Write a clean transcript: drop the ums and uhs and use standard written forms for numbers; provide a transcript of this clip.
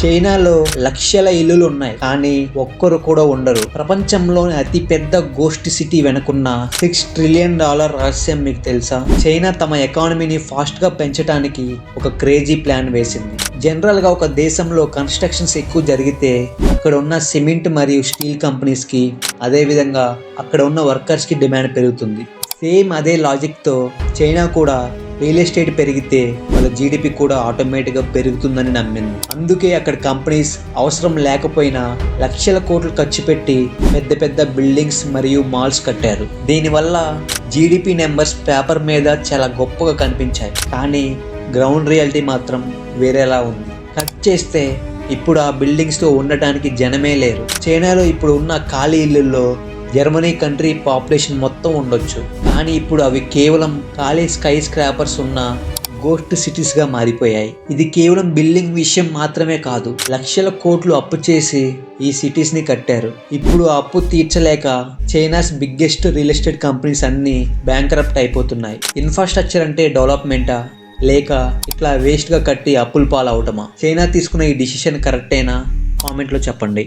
చైనాలో లక్షల ఇల్లులు ఉన్నాయి, కానీ ఒక్కరు కూడా ఉండరు. ప్రపంచంలోని అతి పెద్ద గోస్ట్ సిటీ వెనుకున్న $6 ట్రిలియన్ రహస్యం మీకు తెలుసా? చైనా తమ ఎకానమీని ఫాస్ట్ గా పెంచడానికి ఒక క్రేజీ ప్లాన్ వేసింది. జనరల్ గా ఒక దేశంలో కన్స్ట్రక్షన్స్ ఎక్కువ జరిగితే అక్కడ ఉన్న సిమెంట్ మరియు స్టీల్ కంపెనీస్ కి, అదే విధంగా అక్కడ ఉన్న వర్కర్స్ కి డిమాండ్ పెరుగుతుంది. సేమ్ అదే లాజిక్ తో చైనా కూడా రియల్ ఎస్టేట్ పెరిగితే వాళ్ళ జీడిపి కూడా ఆటోమేటిక్ గా పెరుగుతుందని నమ్మింది. అందుకే అక్కడ కంపెనీస్ అవసరం లేకపోయినా లక్షల కోట్లు ఖర్చు పెట్టి పెద్ద పెద్ద బిల్డింగ్స్ మరియు మాల్స్ కట్టారు. దీనివల్ల జీడిపి నెంబర్స్ పేపర్ మీద చాలా గొప్పగా కనిపించాయి, కానీ గ్రౌండ్ రియాలిటీ మాత్రం వేరేలా ఉంది. కట్ చేస్తే ఇప్పుడు ఆ బిల్డింగ్స్ తో ఉండటానికి జనమే లేరు. చైనాలో ఇప్పుడు ఉన్న ఖాళీ ఇళ్లలో జర్మనీ కంట్రీ పాపులేషన్ మొత్తం ఉండొచ్చు, కానీ ఇప్పుడు అవి కేవలం ఖాళీ స్కై స్క్రాపర్స్ ఉన్న గోస్ట్ సిటీస్ గా మారిపోయాయి. ఇది కేవలం బిల్డింగ్ విషయం మాత్రమే కాదు, లక్షల కోట్లు అప్పు చేసి ఈ సిటీస్ ని కట్టారు. ఇప్పుడు ఆ అప్పు తీర్చలేక China's biggest real estate companies అన్ని బ్యాంక్రప్ట్ అయిపోతున్నాయి. ఇన్ఫ్రాస్ట్రక్చర్ అంటే డెవలప్మెంటా, లేక ఇట్లా వేస్ట్ గా కట్టి అప్పుల పాలవటమా? చైనా తీసుకున్న ఈ డిసిషన్ కరెక్టేనా? కామెంట్లో చెప్పండి.